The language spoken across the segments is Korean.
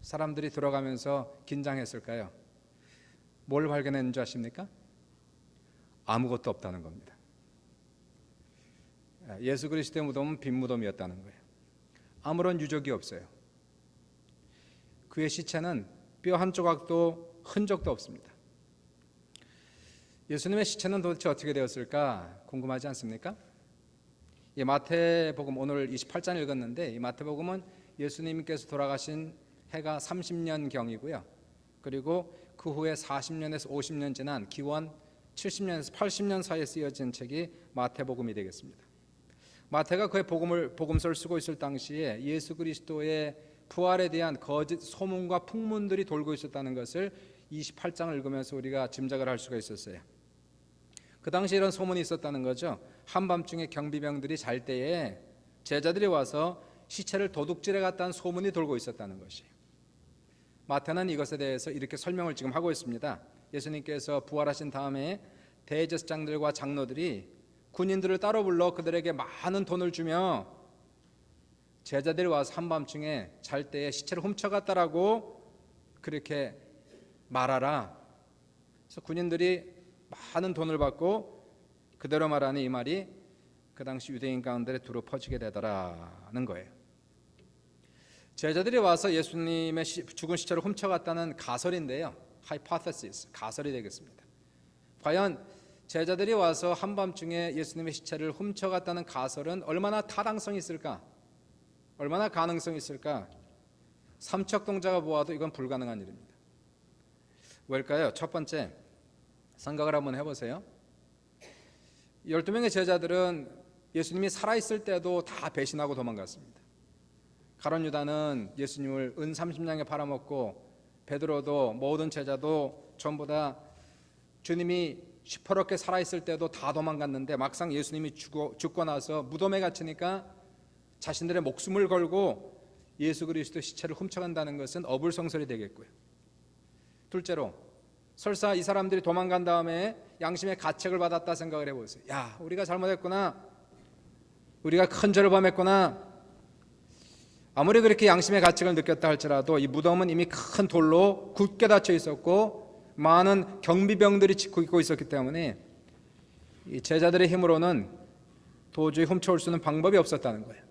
사람들이 들어가면서 긴장했을까요? 뭘 발견했는 줄 아십니까? 아무것도 없다는 겁니다. 예수 그리스도의 무덤은 빈 무덤이었다는 거예요. 아무런 유적이 없어요. 그의 시체는 뼈 한 조각도 흔적도 없습니다. 예수님의 시체는 도대체 어떻게 되었을까 궁금하지 않습니까? 이 마태복음 오늘 28장 읽었는데, 이 마태복음은 예수님께서 돌아가신 해가 30년경이고요. 그리고 그 후에 40년에서 50년 지난 기원 70년에서 80년 사이에 쓰여진 책이 마태복음이 되겠습니다. 마태가 그의 복음서를 쓰고 있을 당시에 예수 그리스도의 부활에 대한 거짓 소문과 풍문들이 돌고 있었다는 것을 28장을 읽으면서 우리가 짐작을 할 수가 있었어요. 그 당시에 이런 소문이 있었다는 거죠. 한밤중에 경비병들이 잘 때에 제자들이 와서 시체를 도둑질해 갔다는 소문이 돌고 있었다는 것이에요. 마태는 이것에 대해서 이렇게 설명을 지금 하고 있습니다. 예수님께서 부활하신 다음에 대제사장들과 장로들이 군인들을 따로 불러 그들에게 많은 돈을 주며 제자들이 와서 한밤중에 잘 때에 시체를 훔쳐갔다라고 그렇게 말하라. 그래서 군인들이 많은 돈을 받고 그대로 말하니 이 말이 그 당시 유대인 가운데 두루 퍼지게 되더라는 거예요. 제자들이 와서 예수님의 죽은 시체를 훔쳐갔다는 가설인데요, hypothesis, 가설이 되겠습니다. 과연 제자들이 와서 한밤중에 예수님의 시체를 훔쳐갔다는 가설은 얼마나 타당성이 있을까? 얼마나 가능성이 있을까? 삼척동자가 보아도 이건 불가능한 일입니다. 왜일까요? 첫 번째, 생각을 한번 해보세요. 12명의 제자들은 예수님이 살아있을 때도 다 배신하고 도망갔습니다. 가룟 유다는 예수님을 은 30냥에 팔아먹고, 베드로도 모든 제자도 전부 다 주님이 시퍼렇게 살아있을 때도 다 도망갔는데 막상 예수님이 죽고 나서 무덤에 갇히니까 자신들의 목숨을 걸고 예수 그리스도 시체를 훔쳐간다는 것은 어불성설이 되겠고요. 둘째로, 설사 이 사람들이 도망간 다음에 양심의 가책을 받았다 생각을 해보세요. 야, 우리가 잘못했구나, 우리가 큰 죄를 범했구나. 아무리 그렇게 양심의 가책을 느꼈다 할지라도 이 무덤은 이미 큰 돌로 굳게 닫혀 있었고 많은 경비병들이 지키고 있었기 때문에 이 제자들의 힘으로는 도저히 훔쳐올 수 있는 방법이 없었다는 거예요.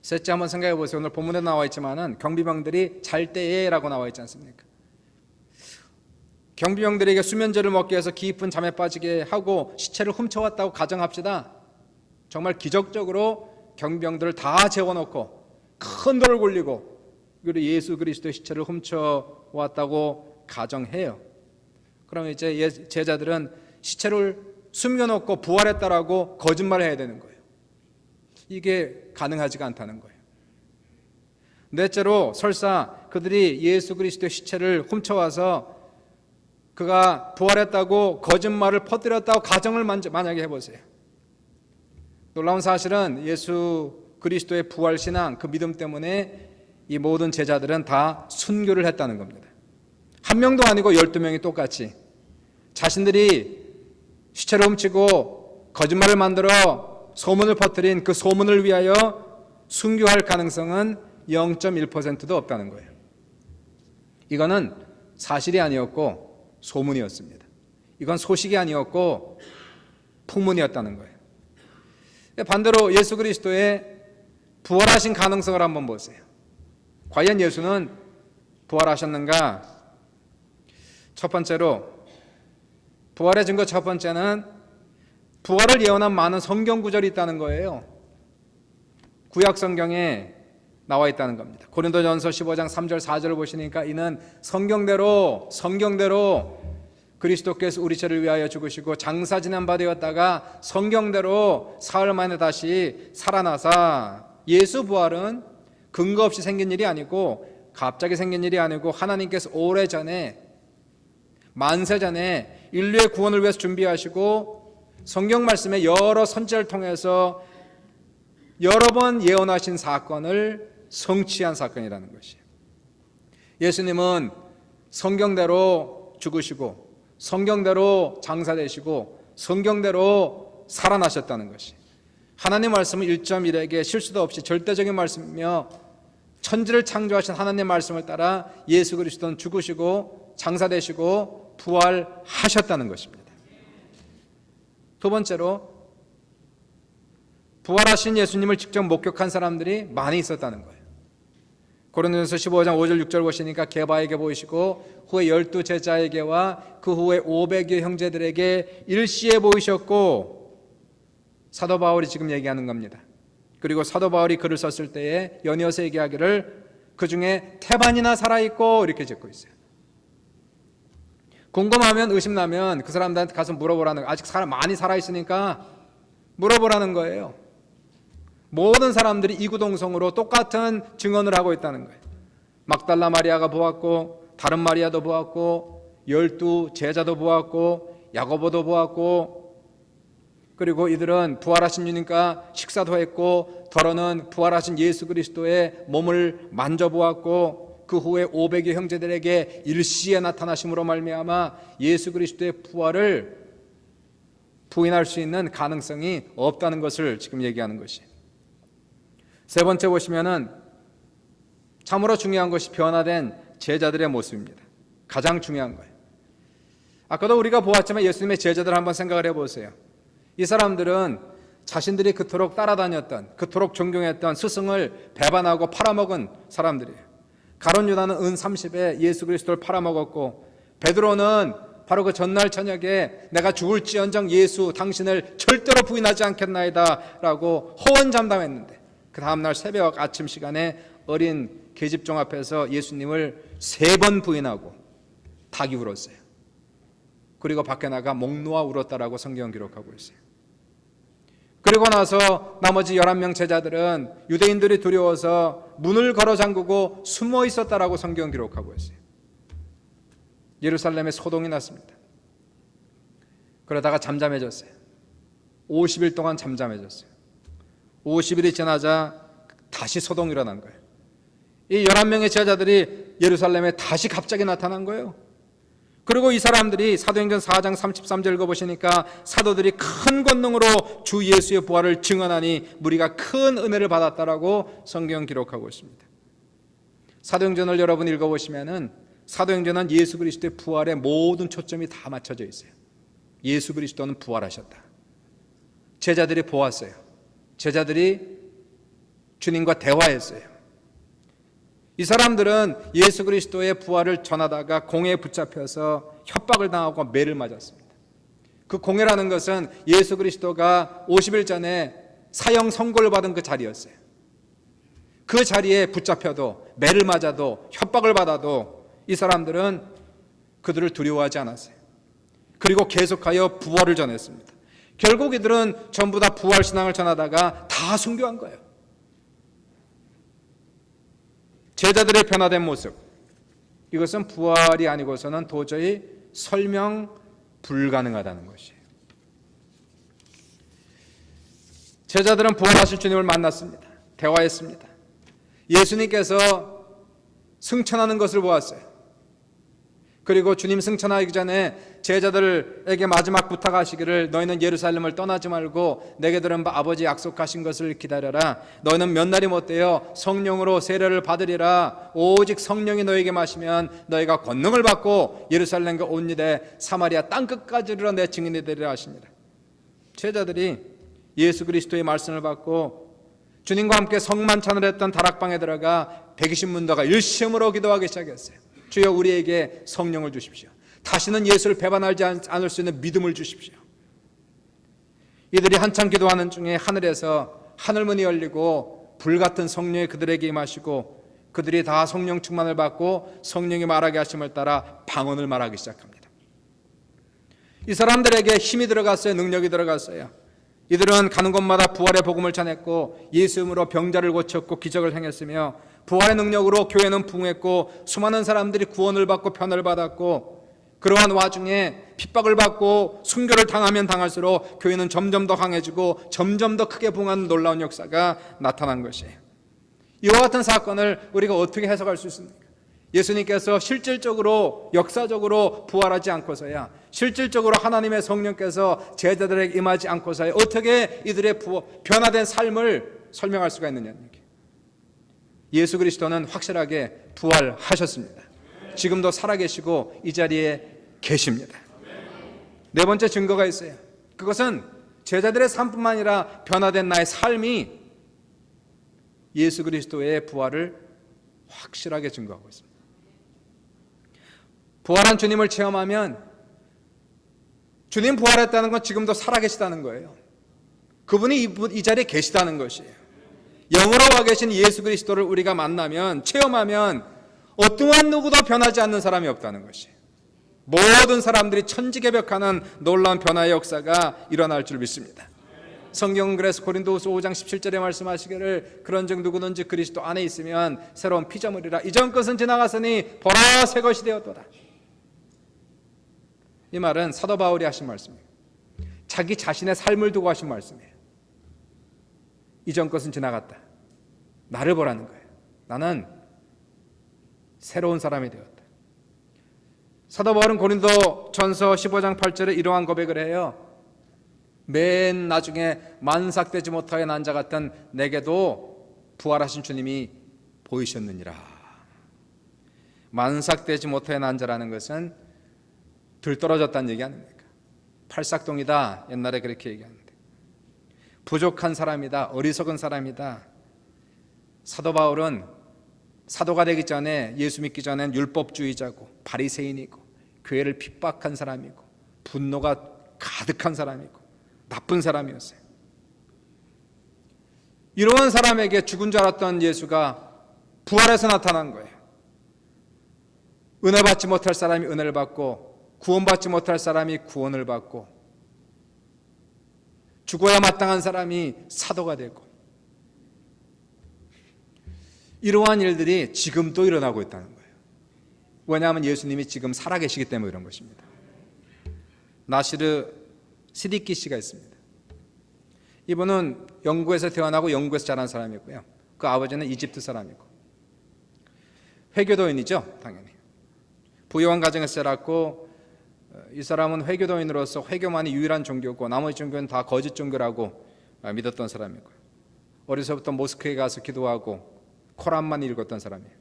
셋째, 한번 생각해 보세요. 오늘 본문에 나와 있지만은 경비병들이 잘 때에라고 나와 있지 않습니까? 경비병들에게 수면제를 먹기 위해서 깊은 잠에 빠지게 하고 시체를 훔쳐왔다고 가정합시다. 정말 기적적으로 경비병들을 다 재워놓고 큰 돌을 굴리고 그리고 예수 그리스도의 시체를 훔쳐왔다고 가정해요. 그러면 이제 제자들은 시체를 숨겨놓고 부활했다라고 거짓말을 해야 되는 거예요. 이게 가능하지가 않다는 거예요. 넷째로, 설사 그들이 예수 그리스도의 시체를 훔쳐와서 그가 부활했다고 거짓말을 퍼뜨렸다고 가정을 만약에 해보세요. 놀라운 사실은 예수 그리스도의 부활신앙, 그 믿음 때문에 이 모든 제자들은 다 순교를 했다는 겁니다. 한 명도 아니고 12명이 똑같이 자신들이 시체를 훔치고 거짓말을 만들어 소문을 퍼뜨린 그 소문을 위하여 순교할 가능성은 0.1%도 없다는 거예요. 이거는 사실이 아니었고 소문이었습니다. 이건 소식이 아니었고 풍문이었다는 거예요. 반대로 예수 그리스도의 부활하신 가능성을 한번 보세요. 과연 예수는 부활하셨는가? 첫 번째로, 부활의 증거 첫 번째는 부활을 예언한 많은 성경 구절이 있다는 거예요. 구약 성경에 나와 있다는 겁니다. 고린도전서 15장 3절 4절을 보시니까 이는 성경대로 그리스도께서 우리 죄를 위하여 죽으시고 장사 지낸 바 되었다가 성경대로 사흘 만에 다시 살아나사. 예수 부활은 근거 없이 생긴 일이 아니고 갑자기 생긴 일이 아니고 하나님께서 오래전에 만세 전에 인류의 구원을 위해서 준비하시고 성경 말씀에 여러 선지자를 통해서 여러 번 예언하신 사건을 성취한 사건이라는 것이에요. 예수님은 성경대로 죽으시고 성경대로 장사되시고 성경대로 살아나셨다는 것이 하나님 말씀은 1.1에게 실수도 없이 절대적인 말씀이며 천지를 창조하신 하나님의 말씀을 따라 예수 그리스도는 죽으시고 장사되시고 부활하셨다는 것입니다. 두 번째로 부활하신 예수님을 직접 목격한 사람들이 많이 있었다는 거예요. 고린도전서 15장 5절 6절 보시니까 게바에게 보이시고 후에 12 제자에게와 그 후에 500여 형제들에게 일시에 보이셨고, 사도 바울이 지금 얘기하는 겁니다. 그리고 사도 바울이 글을 썼을 때에 연이어서 얘기하기를 그 중에 태반이나 살아있고 이렇게 적고 있어요. 궁금하면 의심나면 그 사람들한테 가서 물어보라는 거예요. 아직 많이 살아있으니까 물어보라는 거예요. 모든 사람들이 이구동성으로 똑같은 증언을 하고 있다는 거예요. 막달라 마리아가 보았고 다른 마리아도 보았고 12 제자도 보았고 야고보도 보았고, 그리고 이들은 부활하신 주님과 식사도 했고 더러는 부활하신 예수 그리스도의 몸을 만져보았고 그 후에 500여 형제들에게 일시에 나타나심으로 말미암아 예수 그리스도의 부활을 부인할 수 있는 가능성이 없다는 것을 지금 얘기하는 것이에요. 세 번째 보시면은 참으로 중요한 것이 변화된 제자들의 모습입니다. 가장 중요한 거예요. 아까도 우리가 보았지만 예수님의 제자들 한번 생각을 해보세요. 이 사람들은 자신들이 그토록 따라다녔던, 그토록 존경했던 스승을 배반하고 팔아먹은 사람들이에요. 가룟 유다는 은 30에 예수 그리스도를 팔아먹었고, 베드로는 바로 그 전날 저녁에 내가 죽을지언정 예수 당신을 절대로 부인하지 않겠나이다 라고 호언장담했는데, 그 다음날 새벽 아침 시간에 어린 계집종 앞에서 예수님을 3번 부인하고 닭이 울었어요. 그리고 밖에 나가 목 놓아 울었다라고 성경은 기록하고 있어요. 그리고 나서 나머지 11명 제자들은 유대인들이 두려워서 문을 걸어 잠그고 숨어 있었다라고 성경은 기록하고 있어요. 예루살렘에 소동이 났습니다. 그러다가 잠잠해졌어요. 50일 동안 잠잠해졌어요. 50일이 지나자 다시 소동이 일어난 거예요. 이 11명의 제자들이 예루살렘에 다시 갑자기 나타난 거예요. 그리고 이 사람들이 사도행전 4장 33절 읽어보시니까 사도들이 큰 권능으로 주 예수의 부활을 증언하니 무리가 큰 은혜를 받았다라고 성경 기록하고 있습니다. 사도행전을 여러분 읽어보시면은 사도행전은 예수 그리스도의 부활에 모든 초점이 다 맞춰져 있어요. 예수 그리스도는 부활하셨다. 제자들이 보았어요. 제자들이 주님과 대화했어요. 이 사람들은 예수 그리스도의 부활을 전하다가 공회에 붙잡혀서 협박을 당하고 매를 맞았습니다. 그 공회라는 것은 예수 그리스도가 50일 전에 사형 선고를 받은 그 자리였어요. 그 자리에 붙잡혀도 매를 맞아도 협박을 받아도 이 사람들은 그들을 두려워하지 않았어요. 그리고 계속하여 부활을 전했습니다. 결국 이들은 전부 다 부활 신앙을 전하다가 다 순교한 거예요. 제자들의 변화된 모습, 이것은 부활이 아니고서는 도저히 설명 불가능하다는 것이에요. 제자들은 부활하실 주님을 만났습니다. 대화했습니다. 예수님께서 승천하는 것을 보았어요. 그리고 주님 승천하기 전에 제자들에게 마지막 부탁하시기를 너희는 예루살렘을 떠나지 말고 내게 들은 바 아버지 약속하신 것을 기다려라. 너희는 몇 날이 못되어 성령으로 세례를 받으리라. 오직 성령이 너희에게 마시면 너희가 권능을 받고 예루살렘과 온 유대 사마리아 땅끝까지 이르러 내 증인이 되리라 하십니다. 제자들이 예수 그리스도의 말씀을 받고 주님과 함께 성만찬을 했던 다락방에 들어가 120문도가 일심으로 기도하기 시작했어요. 주여 우리에게 성령을 주십시오. 다시는 예수를 배반하지 않을 수 있는 믿음을 주십시오. 이들이 한참 기도하는 중에 하늘에서 하늘문이 열리고 불같은 성령이 그들에게 임하시고 그들이 다 성령 충만을 받고 성령이 말하게 하심을 따라 방언을 말하기 시작합니다. 이 사람들에게 힘이 들어갔어요. 능력이 들어갔어요. 이들은 가는 곳마다 부활의 복음을 전했고 예수 이름으로 병자를 고쳤고 기적을 행했으며 부활의 능력으로 교회는 부흥했고 수많은 사람들이 구원을 받고 편을 받았고, 그러한 와중에 핍박을 받고 순교를 당하면 당할수록 교회는 점점 더 강해지고 점점 더 크게 부흥하는 놀라운 역사가 나타난 것이에요. 이와 같은 사건을 우리가 어떻게 해석할 수 있습니까? 예수님께서 실질적으로 역사적으로 부활하지 않고서야, 실질적으로 하나님의 성령께서 제자들에게 임하지 않고서야 어떻게 이들의 변화된 삶을 설명할 수가 있느냐는 얘기예요. 예수 그리스도는 확실하게 부활하셨습니다. 지금도 살아계시고 이 자리에 계십니다. 네 번째 증거가 있어요. 그것은 제자들의 삶뿐만 아니라 변화된 나의 삶이 예수 그리스도의 부활을 확실하게 증거하고 있습니다. 부활한 주님을 체험하면 주님 부활했다는 건 지금도 살아계시다는 거예요. 그분이 이 자리에 계시다는 것이에요. 영으로 와 계신 예수 그리스도를 우리가 만나면, 체험하면 어떠한 누구도 변하지 않는 사람이 없다는 것이에요. 모든 사람들이 천지개벽하는 놀라운 변화의 역사가 일어날 줄 믿습니다. 성경은 그래서 고린도후서 5장 17절에 말씀하시기를 그런즉 누구든지 그리스도 안에 있으면 새로운 피조물이라 이전 것은 지나갔으니 보라 새 것이 되었도다. 이 말은 사도 바울이 하신 말씀이에요. 자기 자신의 삶을 두고 하신 말씀이에요. 이전 것은 지나갔다. 나를 보라는 거예요. 나는 새로운 사람이 되었다. 사도 바울은 고린도 전서 15장 8절에 이러한 고백을 해요. 맨 나중에 만삭되지 못하여 난 자 같은 내게도 부활하신 주님이 보이셨느니라. 만삭되지 못하여 난 자라는 것은 들떨어졌다는 얘기 아닙니까? 팔싹동이다. 옛날에 그렇게 얘기하는데. 부족한 사람이다. 어리석은 사람이다. 사도 바울은 사도가 되기 전에, 예수 믿기 전엔 율법주의자고 바리새인이고 교회를 핍박한 사람이고 분노가 가득한 사람이고 나쁜 사람이었어요. 이러한 사람에게 죽은 줄 알았던 예수가 부활해서 나타난 거예요. 은혜 받지 못할 사람이 은혜를 받고 구원받지 못할 사람이 구원을 받고 죽어야 마땅한 사람이 사도가 되고, 이러한 일들이 지금도 일어나고 있다는 거예요. 왜냐하면 예수님이 지금 살아계시기 때문에 이런 것입니다. 나시르 시디키 씨가 있습니다. 이분은 영국에서 태어나고 영국에서 자란 사람이고요. 그 아버지는 이집트 사람이고 회교도인이죠. 당연히 부유한 가정에서 자랐고, 이 사람은 회교도인으로서 회교만이 유일한 종교고 나머지 종교는 다 거짓 종교라고 믿었던 사람이고요. 어려서부터 모스크에 가서 기도하고 코란만 읽었던 사람이에요.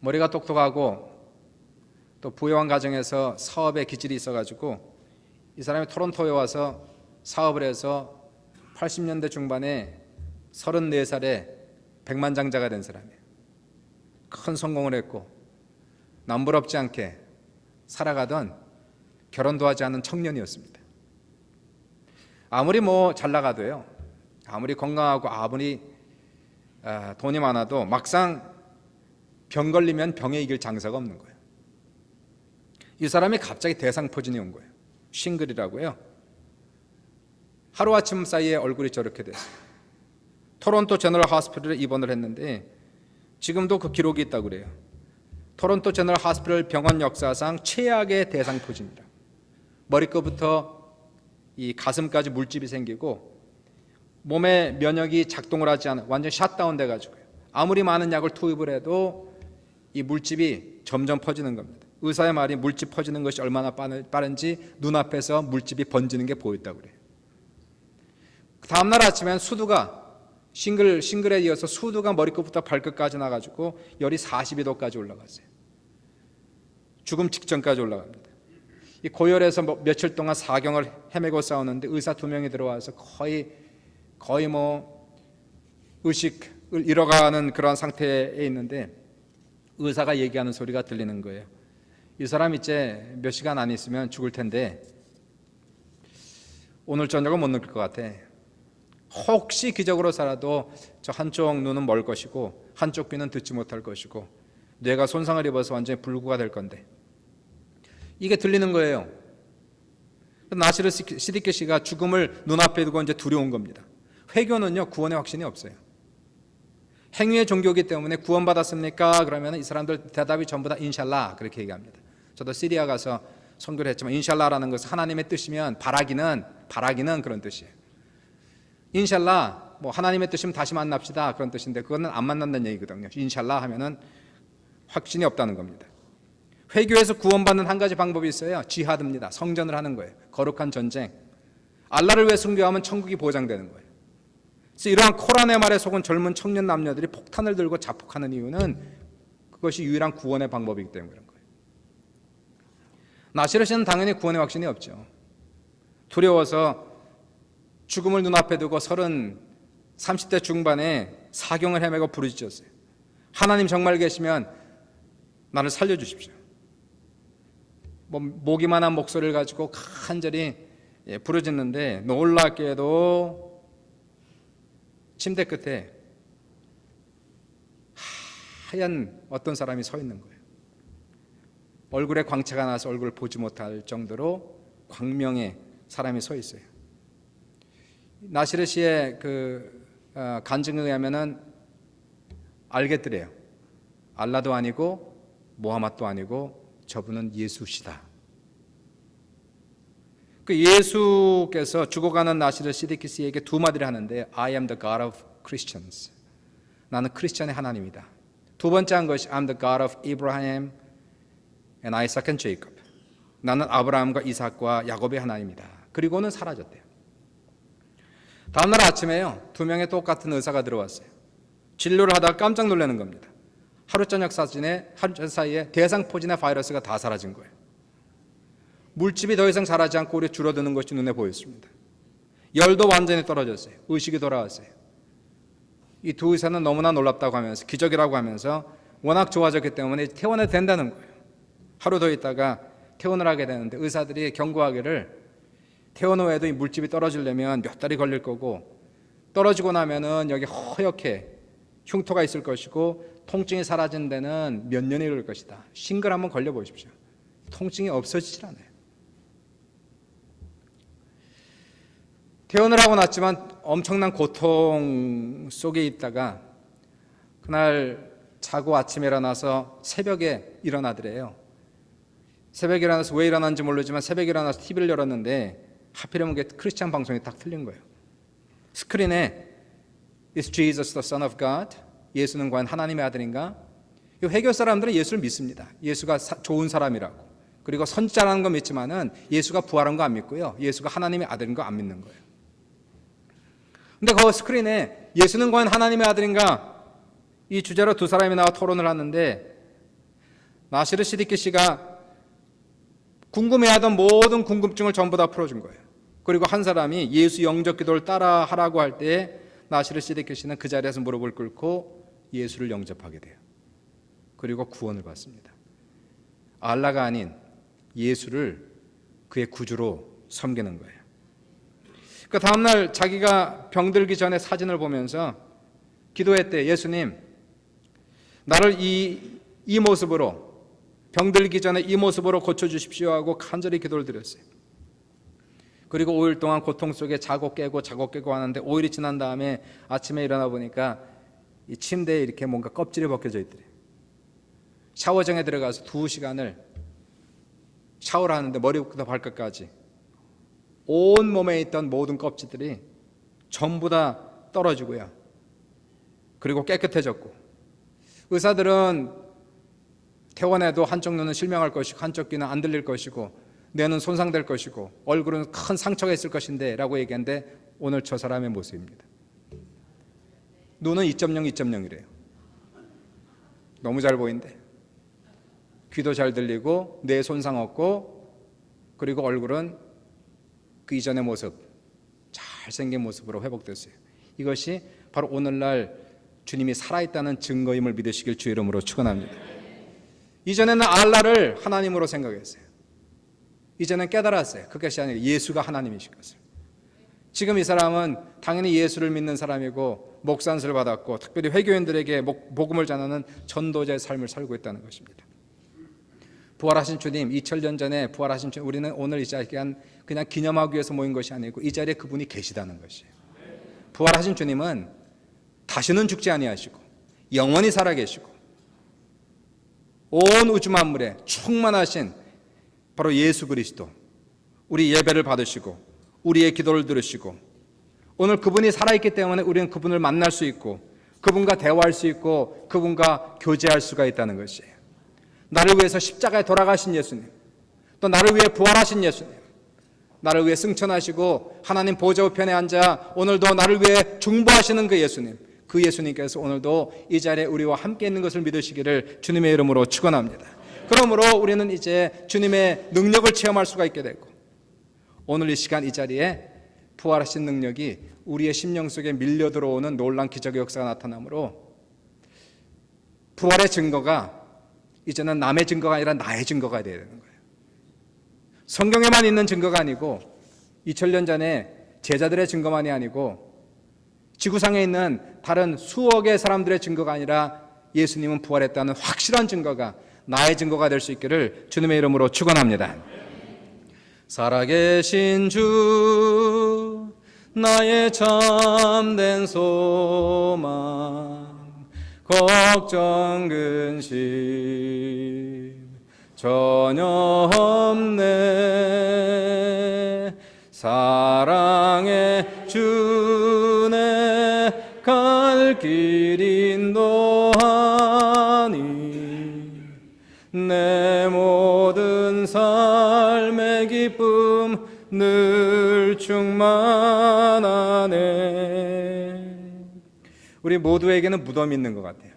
머리가 똑똑하고 또 부유한 가정에서 사업에 기질이 있어가지고 이 사람이 토론토에 와서 사업을 해서 80년대 중반에 34살에 백만장자가 된 사람이에요. 큰 성공을 했고 남부럽지 않게 살아가던 결혼도 하지 않은 청년이었습니다. 아무리 잘 나가도요, 아무리 건강하고 아무리 돈이 많아도 막상 병 걸리면 병에 이길 장사가 없는 거예요. 이 사람이 갑자기 대상포진이 온 거예요. 싱글이라고요. 하루아침 사이에 얼굴이 저렇게 됐어요. 토론토 제너럴 하스피털에 입원을 했는데 지금도 그 기록이 있다고 그래요. 토론토 제너럴 하스피털 병원 역사상 최악의 대상포진이라. 머리끝부터 이 가슴까지 물집이 생기고 몸의 면역이 작동을 하지 않아 완전 샷다운 돼가지고요. 아무리 많은 약을 투입을 해도 이 물집이 점점 퍼지는 겁니다. 의사의 말이 물집 퍼지는 것이 얼마나 빠른지 눈앞에서 물집이 번지는 게 보였다고 그래요. 다음날 아침엔 수두가 싱글에 이어서 수두가 머리끝부터 발끝까지 나가지고 열이 42도까지 올라갔어요. 죽음 직전까지 올라갑니다. 이 고열에서 며칠 동안 사경을 헤매고 싸우는데 의사 2명이 들어와서 거의 의식을 잃어가는 그런 상태에 있는데 의사가 얘기하는 소리가 들리는 거예요. 이 사람 이제 몇 시간 안 있으면 죽을 텐데 오늘 저녁은 못 느낄 것 같아. 혹시 기적으로서라도 저 한쪽 눈은 멀 것이고 한쪽 귀는 듣지 못할 것이고 뇌가 손상을 입어서 완전히 불구가 될 건데, 이게 들리는 거예요. 나시르 시디키 씨가 죽음을 눈앞에 두고 이제 두려운 겁니다. 회교는요, 구원의 확신이 없어요. 행위의 종교이기 때문에 구원받았습니까? 그러면 이 사람들 대답이 전부 다 인샬라 그렇게 얘기합니다. 저도 시리아 가서 선교를 했지만 인샬라라는 것은 하나님의 뜻이면 바라기는 그런 뜻이에요. 인샬라 하나님의 뜻이면 다시 만납시다 그런 뜻인데 그거는 안 만난다는 얘기거든요. 인샬라 하면은 확신이 없다는 겁니다. 회교에서 구원받는 한 가지 방법이 있어요. 지하드입니다. 성전을 하는 거예요. 거룩한 전쟁. 알라를 위해 순교하면 천국이 보장되는 거예요. 그래서 이러한 코란의 말에 속은 젊은 청년 남녀들이 폭탄을 들고 자폭하는 이유는 그것이 유일한 구원의 방법이기 때문에 그런 거예요. 나시르 씨는 당연히 구원의 확신이 없죠. 두려워서 죽음을 눈앞에 두고 30대 중반에 사경을 헤매고 부르짖었어요. 하나님 정말 계시면 나를 살려주십시오. 모기만한 목소리를 가지고 간절히 부르짖는데 놀랍게도 침대 끝에 하얀 어떤 사람이 서 있는 거예요. 얼굴에 광채가 나서 얼굴을 보지 못할 정도로 광명의 사람이 서 있어요. 나시르 씨의 간증에 의하면은 알겠더래요. 알라도 아니고 모하mad도 아니고 저분은 예수시다. 그 예수께서 죽어가는 나시르 시디키 씨에게 두 마디를 하는데 I am the God of Christians. 나는 크리스천의 하나님이다. 두 번째 한 것이 I'm the God of Abraham and Isaac and Jacob. 나는 아브라함과 이삭과 야곱의 하나님이다. 그리고는 사라졌대요. 다음날 아침에요. 두 명의 똑같은 의사가 들어왔어요. 진료를 하다가 깜짝 놀라는 겁니다. 하루 저녁 사이에 대상포진의 바이러스가 다 사라진 거예요. 물집이 더 이상 자라지 않고 오히려 줄어드는 것이 눈에 보였습니다. 열도 완전히 떨어졌어요. 의식이 돌아왔어요. 이 두 의사는 너무나 놀랍다고 하면서 기적이라고 하면서 워낙 좋아졌기 때문에 퇴원해도 된다는 거예요. 하루 더 있다가 퇴원을 하게 되는데 의사들이 경고하기를 퇴원 후에도 이 물집이 떨어지려면 몇 달이 걸릴 거고 떨어지고 나면은 여기 허옇게 흉터가 있을 것이고 통증이 사라진 데는 몇 년이 걸릴 것이다. 싱글 한번 걸려보십시오. 통증이 없어지질 않아요. 퇴원을 하고 났지만 엄청난 고통 속에 있다가 그날 자고 아침에 일어나서 새벽에 일어나더래요. 새벽에 일어나서 왜 일어났는지 모르지만 새벽에 일어나서 TV를 열었는데 하필이면 그게 크리스찬 방송이 딱 틀린 거예요. 스크린에 Is Jesus the Son of God? 예수는 과연 하나님의 아들인가? 이 회교 사람들은 예수를 믿습니다. 예수가 좋은 사람이라고. 그리고 선지자라는 거 믿지만은 예수가 부활한 거 안 믿고요. 예수가 하나님의 아들인 거 안 믿는 거예요. 근데 그 스크린에 예수는 과연 하나님의 아들인가? 이 주제로 두 사람이 나와 토론을 하는데 나시르 시디키 씨가 궁금해하던 모든 궁금증을 전부 다 풀어준 거예요. 그리고 한 사람이 예수 영접 기도를 따라 하라고 할 때 나시르 시디키 씨는 그 자리에서 무릎을 꿇고 예수를 영접하게 돼요. 그리고 구원을 받습니다. 알라가 아닌 예수를 그의 구주로 섬기는 거예요. 그 다음날 자기가 병들기 전에 사진을 보면서 기도했대. 예수님, 나를 이 모습으로 병들기 전에 이 모습으로 고쳐주십시오 하고 간절히 기도를 드렸어요. 그리고 5일 동안 고통 속에 자고 깨고 하는데 5일이 지난 다음에 아침에 일어나 보니까 이 침대에 이렇게 뭔가 껍질이 벗겨져 있더래. 샤워장에 들어가서 2시간을 샤워를 하는데 머리부터 발끝까지 온 몸에 있던 모든 껍질들이 전부 다 떨어지고요. 그리고 깨끗해졌고 의사들은 퇴원해도 한쪽 눈은 실명할 것이고 한쪽 귀는 안 들릴 것이고 뇌는 손상될 것이고 얼굴은 큰 상처가 있을 것인데 라고 얘기했는데 오늘 저 사람의 모습입니다. 눈은 2.0, 2.0이래요. 너무 잘 보인대. 귀도 잘 들리고 뇌 손상 없고 그리고 얼굴은 그 이전의 모습, 잘생긴 모습으로 회복됐어요. 이것이 바로 오늘날 주님이 살아있다는 증거임을 믿으시길 주의 이름으로 축원합니다. 이전에는 알라를 하나님으로 생각했어요. 이제는 깨달았어요. 그것이 아니라 예수가 하나님이신 것을. 지금 이 사람은 당연히 예수를 믿는 사람이고 목산수를 받았고 특별히 회교인들에게 복음을 전하는 전도자의 삶을 살고 있다는 것입니다. 부활하신 주님, 2000년 전에 부활하신 주님, 우리는 오늘 이 자리에 그냥 기념하기 위해서 모인 것이 아니고 이 자리에 그분이 계시다는 것이에요. 부활하신 주님은 다시는 죽지 아니하시고 영원히 살아계시고 온 우주 만물에 충만하신 바로 예수 그리스도, 우리 예배를 받으시고 우리의 기도를 들으시고 오늘 그분이 살아있기 때문에 우리는 그분을 만날 수 있고 그분과 대화할 수 있고 그분과 교제할 수가 있다는 것이에요. 나를 위해서 십자가에 돌아가신 예수님, 또 나를 위해 부활하신 예수님, 나를 위해 승천하시고 하나님 보좌 우편에 앉아 오늘도 나를 위해 중보하시는 그 예수님, 그 예수님께서 오늘도 이 자리에 우리와 함께 있는 것을 믿으시기를 주님의 이름으로 축원합니다. 그러므로 우리는 이제 주님의 능력을 체험할 수가 있게 되고, 오늘 이 시간 이 자리에 부활하신 능력이 우리의 심령 속에 밀려 들어오는 놀라운 기적의 역사가 나타나므로 부활의 증거가 이제는 남의 증거가 아니라 나의 증거가 되어야 되는 거예요. 성경에만 있는 증거가 아니고 2000년 전에 제자들의 증거만이 아니고 지구상에 있는 다른 수억의 사람들의 증거가 아니라 예수님은 부활했다는 확실한 증거가 나의 증거가 될 수 있기를 주님의 이름으로 축원합니다. 살아계신 주 나의 참된 소망, 걱정 근심 전혀 없네. 사랑의 주내 갈 길 인도하니 내 모든 삶의 기쁨 늘 충만하네. 우리 모두에게는 무덤이 있는 것 같아요.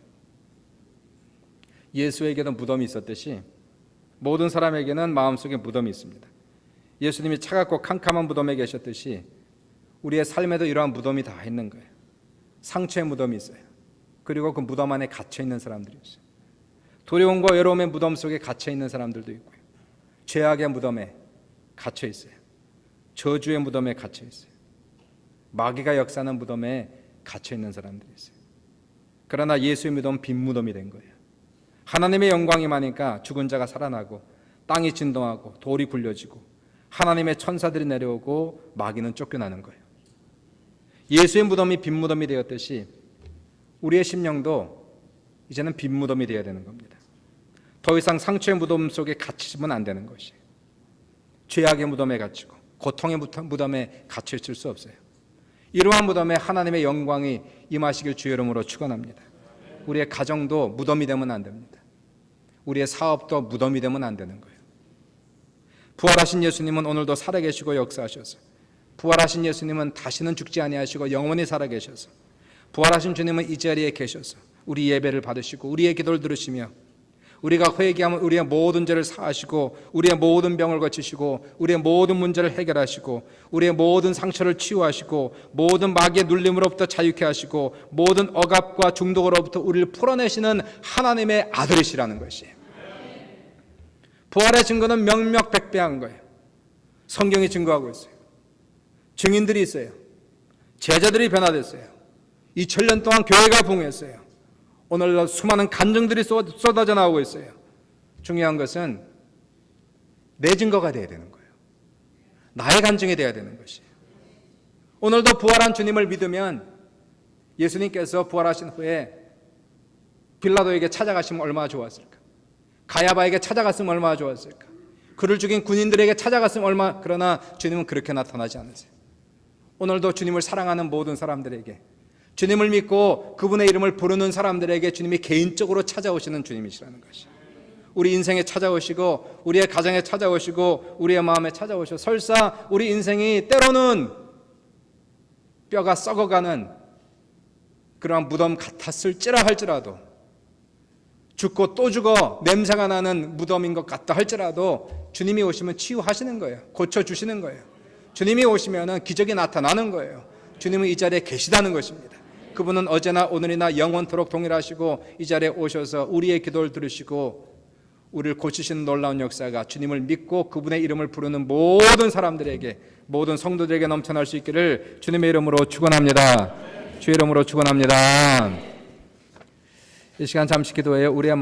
예수에게도 무덤이 있었듯이 모든 사람에게는 마음속에 무덤이 있습니다. 예수님이 차갑고 캄캄한 무덤에 계셨듯이 우리의 삶에도 이러한 무덤이 다 있는 거예요. 상처의 무덤이 있어요. 그리고 그 무덤 안에 갇혀 있는 사람들이 있어요. 두려움과 외로움의 무덤 속에 갇혀 있는 사람들도 있고요. 죄악의 무덤에 갇혀 있어요. 저주의 무덤에 갇혀 있어요. 마귀가 역사하는 무덤에 갇혀 있는 사람들이 있어요. 그러나 예수의 무덤은 빈 무덤이 된 거예요. 하나님의 영광이 많으니까 죽은 자가 살아나고 땅이 진동하고 돌이 굴려지고 하나님의 천사들이 내려오고 마귀는 쫓겨나는 거예요. 예수의 무덤이 빈 무덤이 되었듯이 우리의 심령도 이제는 빈 무덤이 되어야 되는 겁니다. 더 이상 상처의 무덤 속에 갇히면 안 되는 것이에요. 죄악의 무덤에 갇히고 고통의 무덤에 갇혀 있을 수 없어요. 이러한 무덤에 하나님의 영광이 임하시길 주의 이름으로 축원합니다. 우리의 가정도 무덤이 되면 안 됩니다. 우리의 사업도 무덤이 되면 안 되는 거예요. 부활하신 예수님은 오늘도 살아계시고 역사하셔서, 부활하신 예수님은 다시는 죽지 아니하시고 영원히 살아계셔서, 부활하신 주님은 이 자리에 계셔서 우리 예배를 받으시고 우리의 기도를 들으시며 우리가 회개하면 우리의 모든 죄를 사하시고 우리의 모든 병을 고치시고 우리의 모든 문제를 해결하시고 우리의 모든 상처를 치유하시고 모든 마귀의 눌림으로부터 자유케 하시고 모든 억압과 중독으로부터 우리를 풀어내시는 하나님의 아들이시라는 것이에요. 부활의 증거는 명명백백한 거예요. 성경이 증거하고 있어요. 증인들이 있어요. 제자들이 변화됐어요. 2000년 동안 교회가 부흥했어요. 오늘날 수많은 간증들이 쏟아져 나오고 있어요. 중요한 것은 내 증거가 되어야 되는 거예요. 나의 간증이 되어야 되는 것이에요. 오늘도 부활한 주님을 믿으면 예수님께서 부활하신 후에 빌라도에게 찾아가시면 얼마나 좋았을까? 가야바에게 찾아갔으면 얼마나 좋았을까? 그를 죽인 군인들에게 찾아갔으면 그러나 주님은 그렇게 나타나지 않으세요. 오늘도 주님을 사랑하는 모든 사람들에게, 주님을 믿고 그분의 이름을 부르는 사람들에게 주님이 개인적으로 찾아오시는 주님이시라는 것이에요. 우리 인생에 찾아오시고 우리의 가정에 찾아오시고 우리의 마음에 찾아오시고, 설사 우리 인생이 때로는 뼈가 썩어가는 그러한 무덤 같았을지라 할지라도, 죽고 또 죽어 냄새가 나는 무덤인 것 같다 할지라도 주님이 오시면 치유하시는 거예요. 고쳐주시는 거예요. 주님이 오시면 기적이 나타나는 거예요. 주님은 이 자리에 계시다는 것입니다. 그분은 어제나 오늘이나 영원토록 동일하시고 이 자리에 오셔서 우리의 기도를 들으시고 우리를 고치시는 놀라운 역사가 주님을 믿고 그분의 이름을 부르는 모든 사람들에게, 모든 성도들에게 넘쳐날 수 있기를 주님의 이름으로 축원합니다. 주의 이름으로 축원합니다. 이 시간 잠시 기도해요. 우리의